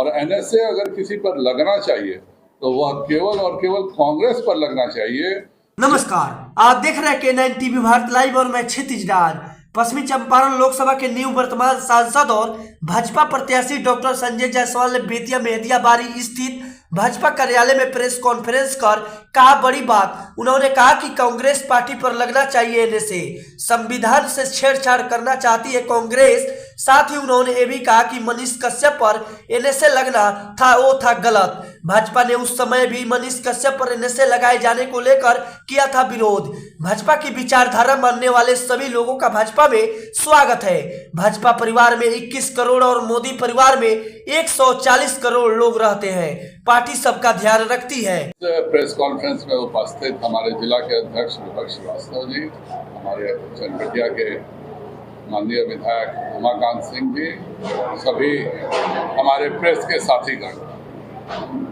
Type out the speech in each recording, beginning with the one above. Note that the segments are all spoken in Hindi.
और एनएसए अगर किसी पर लगना चाहिए तो वह केवल और केवल कांग्रेस पर लगना चाहिए। नमस्कार, आप देख रहे हैं K9 टीवी भारत लाइव और मैं क्षितिज राज। पश्चिमी चंपारण लोकसभा के निवर्तमान सांसद और भाजपा प्रत्याशी डॉक्टर संजय जायसवाल ने बेतिया मेहदिया बारी स्थित भाजपा कार्यालय में प्रेस कॉन्फ्रेंस कर कहा बड़ी बात। उन्होंने कहा कि कांग्रेस पार्टी पर लगना चाहिए एनएसए, संविधान से छेड़छाड़ करना चाहती है कांग्रेस। साथ ही उन्होंने ये भी कहा कि मनीष कश्यप पर एनएसए लगना था वो था गलत। भाजपा ने उस समय भी मनीष कश्यप पर एनएसए लगाए जाने को लेकर किया था विरोध। भाजपा की विचारधारा मानने वाले सभी लोगों का भाजपा में स्वागत है। भाजपा परिवार में 21 करोड़ और मोदी परिवार में 140 करोड़ लोग रहते हैं। पार्टी सबका ध्यान रखती है। प्रेस कॉन्फ्रेंस में उपस्थित हमारे जिला के अध्यक्ष विपक्ष श्रीवास्तव जी, हमारे चनपटिया के माननीय विधायक उमाकांत सिंह जी, सभी हमारे प्रेस के साथीगण,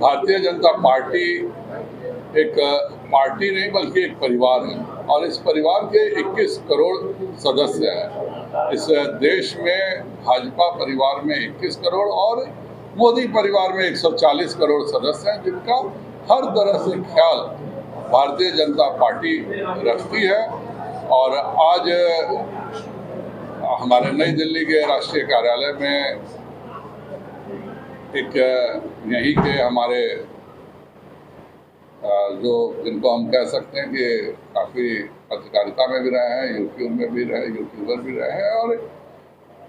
भारतीय जनता पार्टी एक पार्टी नहीं बल्कि एक परिवार है और इस परिवार के 21 करोड़ सदस्य हैं। इस देश में भाजपा परिवार में 21 करोड़ और मोदी परिवार में 140 करोड़ सदस्य हैं, जिनका हर तरह से ख्याल भारतीय जनता पार्टी रखती है। और आज हमारे नई दिल्ली के राष्ट्रीय कार्यालय में एक यहीं के हमारे जो जिनको हम कह सकते हैं कि काफ़ी पत्रकारिता में भी रहे हैं, यूट्यूब में भी रहे, यूट्यूबर भी रहे हैं और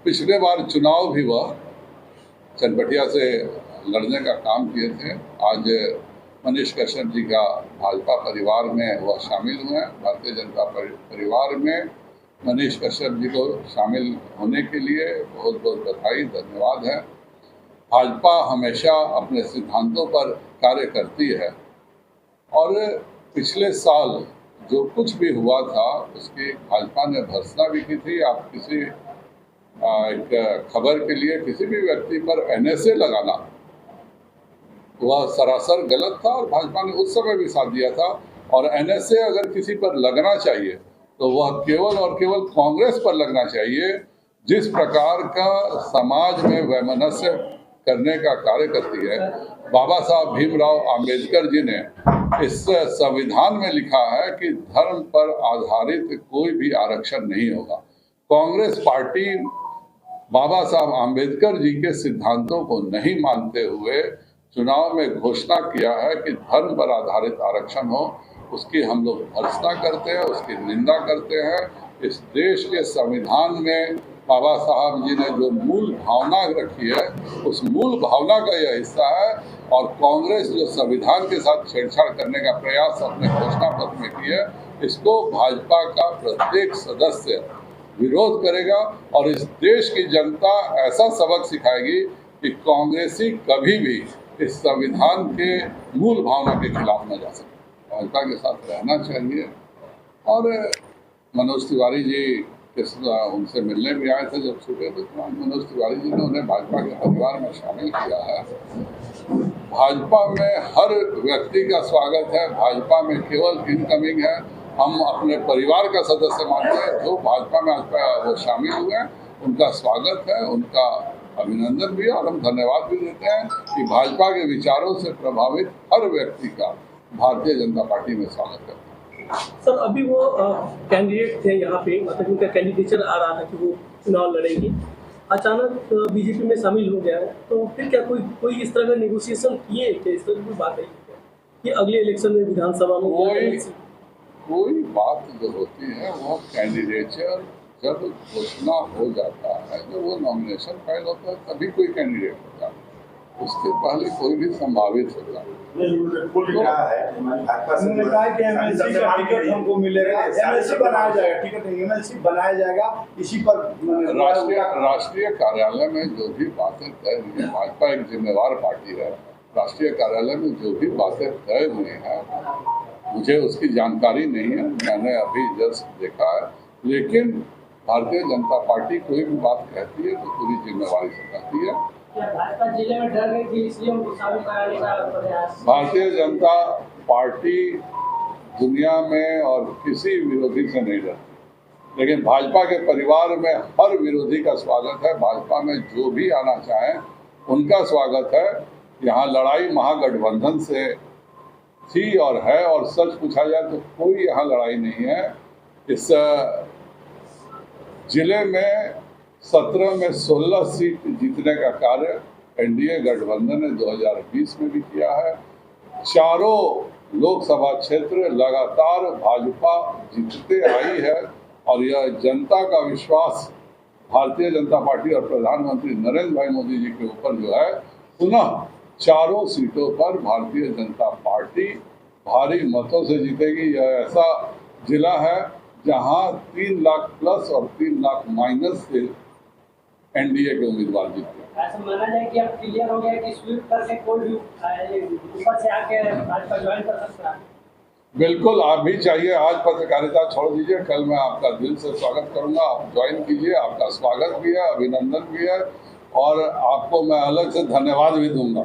पिछले बार चुनाव भी वह चनपटिया से लड़ने का काम किए थे। आज मनीष कश्यप जी का भाजपा परिवार में वह शामिल हुए हैं। भारतीय जनता परिवार में मनीष कश्यप जी को शामिल होने के लिए बहुत बहुत बधाई, धन्यवाद है। भाजपा हमेशा अपने सिद्धांतों पर कार्य करती है और पिछले साल जो कुछ भी हुआ था उसकी भाजपा ने भर्त्सना भी की थी। आप किसी एक खबर के लिए किसी भी व्यक्ति पर एनएसए लगाना वह सरासर गलत था और भाजपा ने उस समय भी साथ दिया था। और एनएसए अगर किसी पर लगना चाहिए तो वह केवल और केवल कांग्रेस पर लगना चाहिए। जिस प्रकार का समाज में वैमनस्य करने का कार्य करती है, बाबा साहब भीमराव अंबेडकर जी ने इस संविधान में लिखा है कि धर्म पर आधारित कोई भी आरक्षण नहीं होगा। कांग्रेस पार्टी बाबा साहब अंबेडकर जी के सिद्धांतों को नहीं मानते हुए चुनाव में घोषणा किया है कि धर्म पर आधारित आरक्षण हो। उसकी हम लोग भर्त्सना करते हैं, उसकी निंदा करते हैं। इस देश के संविधान में बाबा साहब जी ने जो मूल भावना रखी है उस मूल भावना का यह हिस्सा है। और कांग्रेस जो संविधान के साथ छेड़छाड़ करने का प्रयास अपने घोषणा पत्र में की है, इसको भाजपा का प्रत्येक सदस्य विरोध करेगा और इस देश की जनता ऐसा सबक सिखाएगी कि कांग्रेसी कभी भी इस संविधान के मूल भावना के खिलाफ न जा सके। भाजपा के साथ रहना चाहिए। और मनोज तिवारी जी उनसे मिलने भी आए थे जब छूटे थे, तो मनोज तिवारी जी ने उन्हें भाजपा के परिवार में शामिल किया है। भाजपा में हर व्यक्ति का स्वागत है। भाजपा में केवल इनकमिंग है। हम अपने परिवार का सदस्य मानते हैं। जो भाजपा में आज वो शामिल हुए हैं उनका स्वागत है, उनका अभिनंदन भी है और हम धन्यवाद भी देते हैं कि भाजपा के विचारों से प्रभावित हर व्यक्ति का भारतीय जनता पार्टी में स्वागत करते हैं। सर, अभी वो कैंडिडेट थे यहाँ पे, मतलब उनका कैंडिडेचर आ रहा था कि वो चुनाव लड़ेंगे, अचानक बीजेपी में शामिल हो गया है, तो फिर क्या कोई इस तरह का नेगोशिएशन किए थे? इस तरह की बात है कि अगले इलेक्शन में विधानसभा में कोई बात जो होती है वो कैंडिडेचर जब घोषणा हो जाता है, जब वो नॉमिनेशन फाइल होता है तभी कोई कैंडिडेट होता है, उसके पहले कोई भी संभावित होता है। हमको मिलेगा, एमएलसी बनाया जाएगा, टिकट एमएलसी बनाया जाएगा। इसी पर राष्ट्रीय कार्यालय में जो भी बातें तय हुई, भाजपा एक जिम्मेवार पार्टी है। राष्ट्रीय कार्यालय में जो भी बातें तय हुई हैं मुझे उसकी जानकारी नहीं है, मैंने अभी जस्ट देखा है। लेकिन भारतीय जनता पार्टी कोई भी बात कहती है तो पूरी जिम्मेवारी से कहती है। भारतीय जनता पार्टी दुनिया में और किसी विरोधी से नहीं डरती, लेकिन भाजपा के परिवार में हर विरोधी का स्वागत है। भाजपा में जो भी आना चाहे उनका स्वागत है। यहाँ लड़ाई महागठबंधन से थी और है, और सच पूछा जाए तो कोई यहाँ लड़ाई नहीं है। इस जिले में 17 में 16 सीट जीतने का कार्य एनडीए गठबंधन ने 2020 में भी किया है। चारों लोकसभा क्षेत्र लगातार भाजपा जीतते आई है, और यह जनता का विश्वास भारतीय जनता पार्टी और प्रधानमंत्री नरेंद्र भाई मोदी जी के ऊपर जो है, पुनः चारों सीटों पर भारतीय जनता पार्टी भारी मतों से जीतेगी। यह ऐसा जिला है जहां 3 लाख प्लस और 3 लाख माइनस से एनडीए के उम्मीदवार जीते। ऐसा माना जाए कि अब क्लियर हो गया कि स्वीप करके कोई भी ऊपर से आके भाजपा ज्वाइन कर सकता है। बिल्कुल, आप भी चाहिए। आज पत्रकारिता छोड़ दीजिए, कल मैं आपका दिल से स्वागत करूंगा। आप ज्वाइन कीजिए, आपका स्वागत भी है, अभिनंदन भी है, और आपको मैं अलग से धन्यवाद भी दूंगा।